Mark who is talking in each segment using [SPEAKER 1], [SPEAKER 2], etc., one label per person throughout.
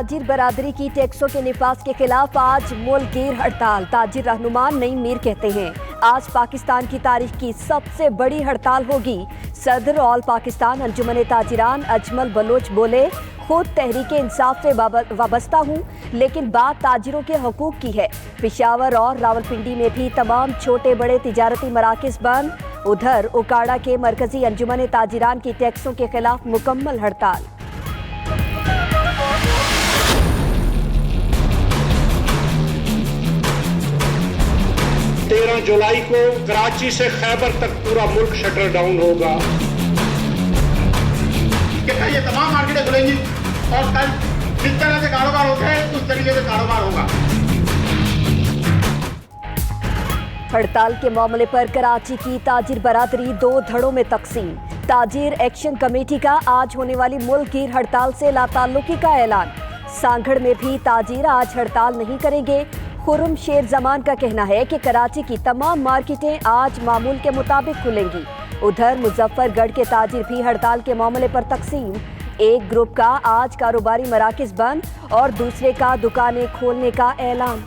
[SPEAKER 1] ताजिर बरादरी की टैक्सों के निफाज के खिलाफ आज मुल्कगीर हड़ताल। ताजिर रहनुमान नईम मीर कहते हैं आज पाकिस्तान की तारीख की सबसे बड़ी हड़ताल होगी। सदर ऑल पाकिस्तान अंजुमन ताजिरान अजमल बलोच बोले, खुद तहरीक इंसाफ से वाबस्ता हूँ, लेकिन बात ताजिरों के हकूक की है। पेशावर और रावलपिंडी में भी तमाम छोटे बड़े तिजारती मराकज़ बंद। उधर उकाड़ा के मरकजी अंजुमन ताजिरान की टैक्सों के खिलाफ मुकम्मल हड़ताल।
[SPEAKER 2] 13 जुलाई को कराची से खैबर तक पूरा मुल्क शटर डाउन होगा।
[SPEAKER 3] ये तमाम मार्केटें खुलेंगी और कल जिस तरह से कारोबार होते हैं उस तरीके से कारोबार होगा।
[SPEAKER 1] हड़ताल के मामले पर कराची की ताजिर बरादरी 2 धड़ों में तकसीम। ताजिर एक्शन कमेटी का आज होने वाली मुल्कगीर हड़ताल से लाताल्लुकी का ऐलान। सांगड़ में भी ताजिर आज हड़ताल नहीं करेंगे। खुर्रम शेर जमान का कहना है कि कराची की तमाम मार्केटें आज मामूल के मुताबिक खुलेंगी। उधर मुजफ्फरगढ़ के ताजिर भी हड़ताल के मामले पर तकसीम। एक ग्रुप का आज कारोबारी मराकज़ बंद और दूसरे का दुकानें खोलने का ऐलान।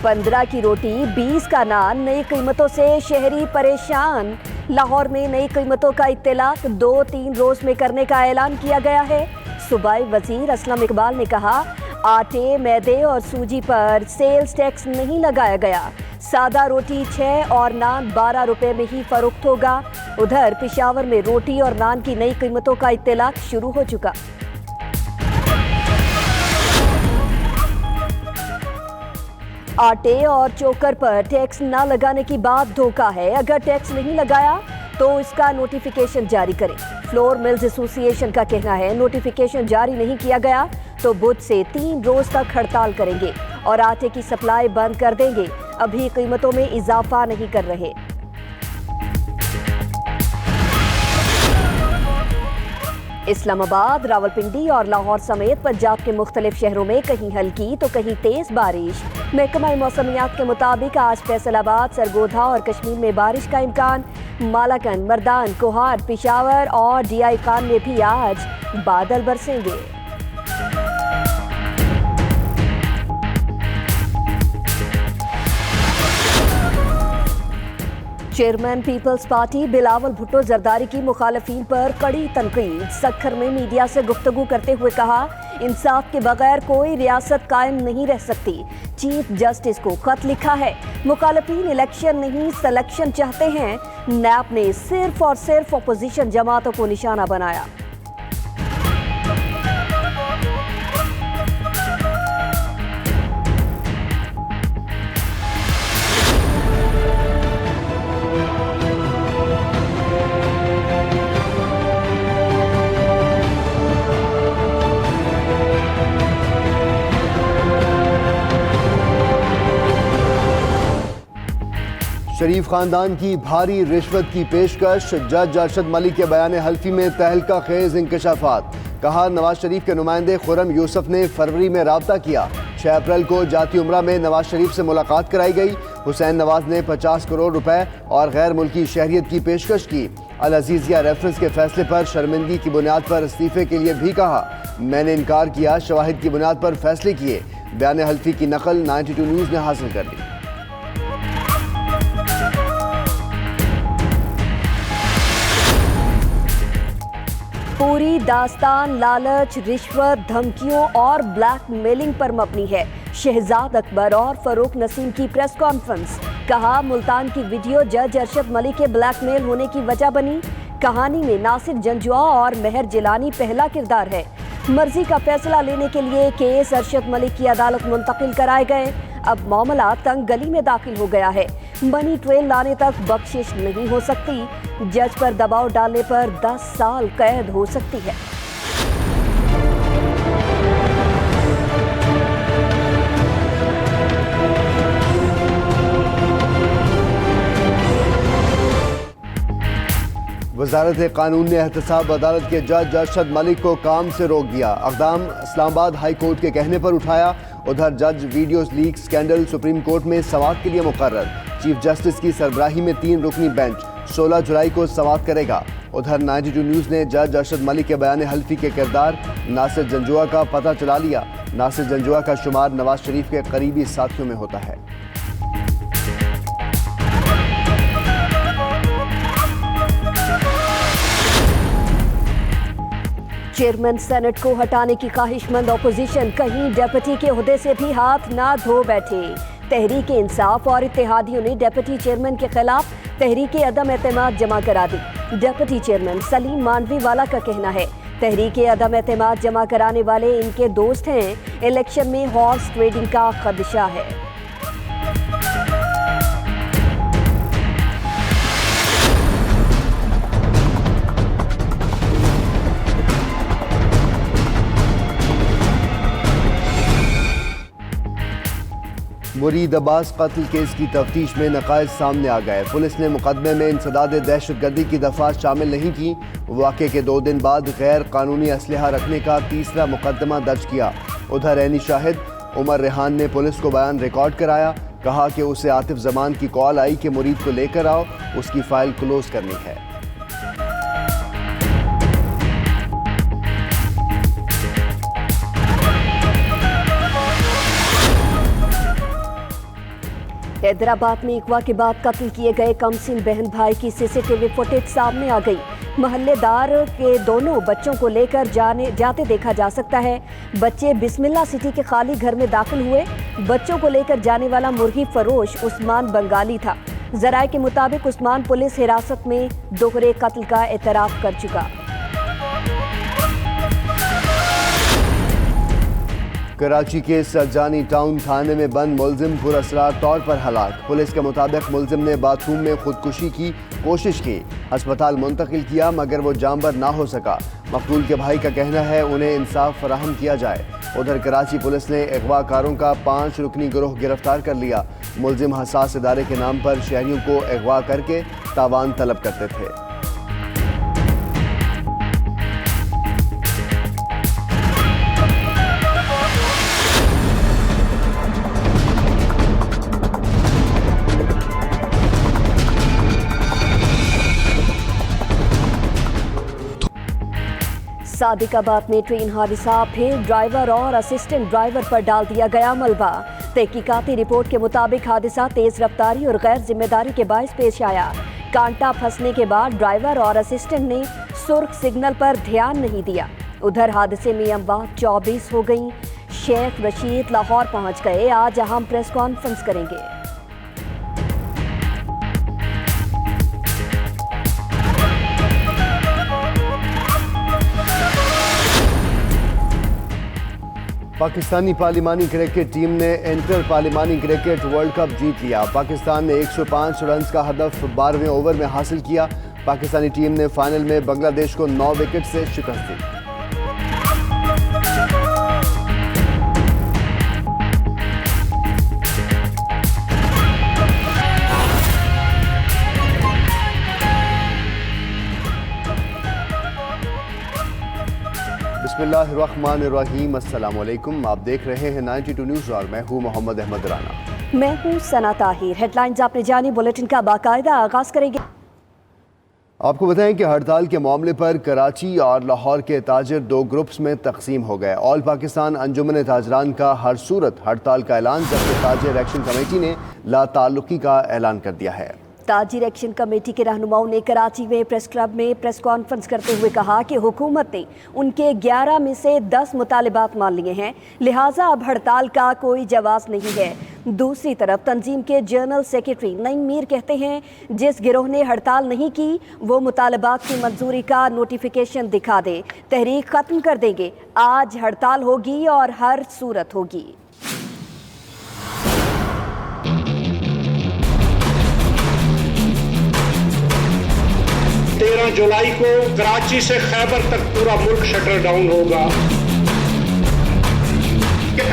[SPEAKER 1] $15 की रोटी 20 का नान, नई कीमतों से शहरी परेशान। लाहौर में नई कीमतों का इत्तलाक 2-3 रोज में करने का ऐलान किया गया है। सूबाई वजीर असलम इकबाल ने कहा, आटे, मैदे और सूजी पर सेल्स टैक्स नहीं लगाया गया। सादा रोटी 6 और नान 12 रुपए में ही फरोख्त होगा। उधर पेशावर में रोटी और नान की नई कीमतों का इत्तलाक शुरू हो चुका। आटे और चोकर पर टैक्स न लगाने की बात धोखा है। अगर टैक्स नहीं लगाया तो इसका नोटिफिकेशन जारी करें। फ्लोर मिल्स एसोसिएशन का कहना है नोटिफिकेशन जारी नहीं किया गया तो बुध से 3 रोज तक हड़ताल करेंगे और आटे की सप्लाई बंद कर देंगे। अभी कीमतों में इजाफा नहीं कर रहे। इस्लामाबाद, रावलपिंडी और लाहौर समेत पंजाब के मुख्तलिफ शहरों में कहीं हल्की तो कहीं तेज बारिश। महकमा मौसमियात के मुताबिक आज फैसलाबाद, सरगोधा और कश्मीर में बारिश का इम्कान। मालाकन, मर्दान, कोहाट, पेशावर और DI खान में भी आज बादल बरसेंगे। Chairman Peoples Party Bilawal Bhutto Zardari की मुखालफीन पर कड़ी तनकीद। सक्खर में मीडिया से गुफ्तगू करते हुए कहा, इंसाफ के बगैर कोई रियासत कायम नहीं रह सकती। चीफ जस्टिस को खत लिखा है। मुखालफीन इलेक्शन नहीं सिलेक्शन चाहते हैं। नैब ने सिर्फ और सिर्फ अपोजिशन जमातों को निशाना बनाया।
[SPEAKER 4] शरीफ खानदान की भारी रिश्वत की पेशकश। जज अरशद मलिक के बयान हल्फी में तहलका खेज इंकशाफात। कहा, नवाज शरीफ के नुमाइंदे खुर्रम यूसुफ ने फरवरी में राब्ता किया। 6 अप्रैल को जाती उम्रा में नवाज शरीफ से मुलाकात कराई गई। हुसैन नवाज ने 50 करोड़ रुपए और गैर मुल्की शहरियत की पेशकश की। अल अजीजिया रेफरेंस के फैसले पर शर्मिंदगी की बुनियाद पर इस्तीफे के लिए भी कहा, मैंने इनकार किया, शवाहिद की बुनियाद पर फैसले किए। बयान हल्फी की नकल 92 न्यूज़ ने हासिल कर ली।
[SPEAKER 1] पूरी दास्तान लालच, रिश्वत, धमकियों और ब्लैकमेलिंग पर मबनी है। शहजाद अकबर और फरूक नसीम की प्रेस कॉन्फ्रेंस। कहा, मुल्तान की वीडियो जज अरशद मलिक के ब्लैकमेल होने की वजह बनी। कहानी में नासिर जंजुआ और मेहर जिलानी पहला किरदार है। मर्जी का फैसला लेने के लिए केस अरशद मलिक की अदालत मुंतकिल कराए गए। अब मामला तंग गली में दाखिल हो गया है। मनी ट्रेल लाने तक बख्शिश नहीं हो सकती। जज पर दबाव डालने पर 10 साल कैद हो सकती है।
[SPEAKER 4] वजारत कानून ने एहतसाब अदालत के जज अरशद मलिक को काम से रोक दिया। अक़दाम इस्लामाबाद हाई कोर्ट के कहने पर उठाया। उधर जज videos leak scandal supreme court में समाअत के लिए मुकर्रर। चीफ जस्टिस की सरबराही में 3 रुकनी बेंच। 16 जुलाई को समाप्त करेगा। उधर 92 न्यूज़ ने जज अरशद मलिक के बयान हल्फी के किरदार नासिर जंजुआ का पता चला लिया। नासिर जंजुआ का शुमार नवाज शरीफ के करीबी साथियों में होता है।
[SPEAKER 1] चेयरमैन सेनेट को हटाने की ख्वाहिशमंद अपोजिशन कहीं डेप्यूटी के ओहदे से भी हाथ ना धो बैठे। तहरीक इंसाफ और इत्तेहादियों ने डेप्यूटी चेयरमैन के खिलाफ तहरीक अदम एतमाद जमा करा दी। डेप्यूटी चेयरमैन सलीम मांडवीवाला का कहना है तहरीक अदम एतमाद जमा कराने वाले इनके दोस्त हैं। इलेक्शन में हॉर्स ट्रेडिंग का खदशा है।
[SPEAKER 4] मुरीद अब्बास कत्ल केस की तफ्तीश में नकाइज सामने आ गए। पुलिस ने मुकदमे में इंसदाद दहशतगर्दी की दफात शामिल नहीं की। वाक़े के 2 दिन बाद गैर कानूनी असलहा रखने का तीसरा मुकदमा दर्ज किया। उधर ऐनी शाहिद उमर रेहान ने पुलिस को बयान रिकॉर्ड कराया। कहा कि उसे आतिफ जमान की कॉल आई कि मुरीद को लेकर आओ, उसकी फाइल क्लोज करनी है।
[SPEAKER 1] हैदराबाद में अगवा के बाद कत्ल किए गए कमसिन बहन भाई की सीसीटीवी फुटेज सामने आ गई। महल्लेदार के दोनों बच्चों को लेकर जाते देखा जा सकता है। बच्चे बिस्मिल्ला सिटी के खाली घर में दाखिल हुए। बच्चों को लेकर जाने वाला मुर्गी फरोश उस्मान बंगाली था। जराये के मुताबिक उस्मान पुलिस हिरासत में दोहरे कत्ल का एतराफ कर चुका।
[SPEAKER 4] कराची के सरजानी टाउन थाने में बंद मुलजिम पुरअसरार तौर पर हलाक। पुलिस के मुताबिक मुलजिम ने बाथरूम में खुदकुशी की कोशिश की, अस्पताल मुंतकिल किया मगर वो जानबर ना हो सका। मकतूल के भाई का कहना है उन्हें इंसाफ फराहम किया जाए। उधर कराची पुलिस ने अगवाकारों का 5 रुकनी गिरोह गिरफ्तार कर लिया। मुलजिम हसास इदारे के नाम पर शहरियों को अगवा करके तावान तलब करते थे।
[SPEAKER 1] सादिकाबाद में ट्रेन हादसा, फिर ड्राइवर और असिस्टेंट ड्राइवर पर डाल दिया गया मलबा। तहकीकाती रिपोर्ट के मुताबिक हादसा तेज रफ्तारी और गैर जिम्मेदारी के बायस पेश आया। कांटा फंसने के बाद ड्राइवर और असिस्टेंट ने सुर्ख सिग्नल पर ध्यान नहीं दिया। उधर हादसे में अमवात 24 हो गई। शेख रशीद लाहौर पहुंच गए, आज अहम प्रेस कॉन्फ्रेंस करेंगे।
[SPEAKER 4] पाकिस्तानी पार्लिमानी क्रिकेट टीम ने इंटर पार्लिमानी क्रिकेट वर्ल्ड कप जीत लिया। पाकिस्तान ने 105 रन का हदफ 12वें ओवर में हासिल किया। पाकिस्तानी टीम ने फाइनल में बांग्लादेश को 9 विकेट से शिकस्त दी। बिस्मिल्लाहिर्रहमानिर्रहीम, अस्सलाम वालेकुम। आप देख रहे हैं 92 न्यूज़ और मैं हूं मोहम्मद अहमद राना।
[SPEAKER 1] मैं हूं सना ताहिर। हेडलाइंस आपने जानी, बुलेटिन का बाकायदा आगाज करेंगे।
[SPEAKER 4] आपको बताएं कि हड़ताल के मामले पर कराची और लाहौर के ताजिर 2 ग्रुप्स में तकसीम हो गए। ऑल पाकिस्तान अंजुमन ताजरान का हर सूरत हड़ताल का ऐलान, जबकि ताजिर एक्शन कमेटी ने लाताल्लुकी का ऐलान कर दिया है।
[SPEAKER 1] ताजिर एक्शन कमेटी के रहनुमाओं ने कराची में प्रेस क्लब में प्रेस कॉन्फ्रेंस करते हुए कहा कि हुकूमत ने उनके 11 में से 10 मुतालिबात मान लिए हैं, लिहाजा अब हड़ताल का कोई जवाब नहीं है। दूसरी तरफ तंजीम के जनरल सेक्रेटरी नईम मीर कहते हैं जिस गिरोह ने हड़ताल नहीं की वो मुतालबात की मंजूरी का नोटिफिकेशन दिखा दे, तहरीक खत्म कर देंगे। आज हड़ताल होगी और हर सूरत होगी।
[SPEAKER 2] 13 जुलाई को कराची से खैबर तक पूरा मुल्क शटर डाउन होगा।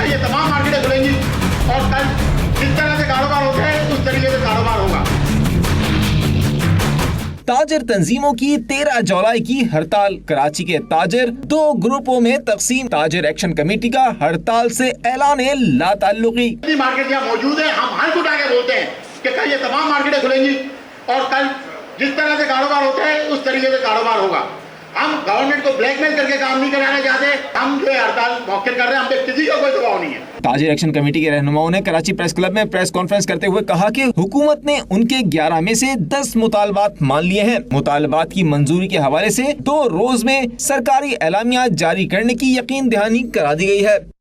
[SPEAKER 3] ये तमाम मार्केटें खुलेंगी और कल जिस तरह से कारोबार होते हैं उस तरीके से कारोबार होगा।
[SPEAKER 5] ताजिर तंजीमों की 13 जुलाई की हड़ताल। कराची के ताजिर 2 ग्रुपों में तकसीम। ताजिर एक्शन कमेटी का हड़ताल से ऐलान लाताल्लुकी।
[SPEAKER 3] मार्केट यहाँ मौजूद है, हम हाथ उठा के बोलते हैं कि कल ये तमाम मार्केटें खुलेंगी और कल जिस तरह से कारोबार होता है उस तरीके से कारोबार होगा। हम गवर्नमेंट को ब्लैकमेल करके काम नहीं कराना चाहते। हम जो हड़ताल मौके कर रहे हैं, हम पे किसी का कोई दबाव नहीं है।
[SPEAKER 5] ताजिर एक्शन कमेटी के रहनुमाओं ने कराची प्रेस क्लब में प्रेस कॉन्फ्रेंस करते हुए कहा कि हुकूमत ने उनके 11 में से 10 मुतालबात मान लिए हैं। मुतालबात की मंजूरी के हवाले से 2 रोज में सरकारी एलामिया जारी करने की यकीन दहानी करा दी गई है।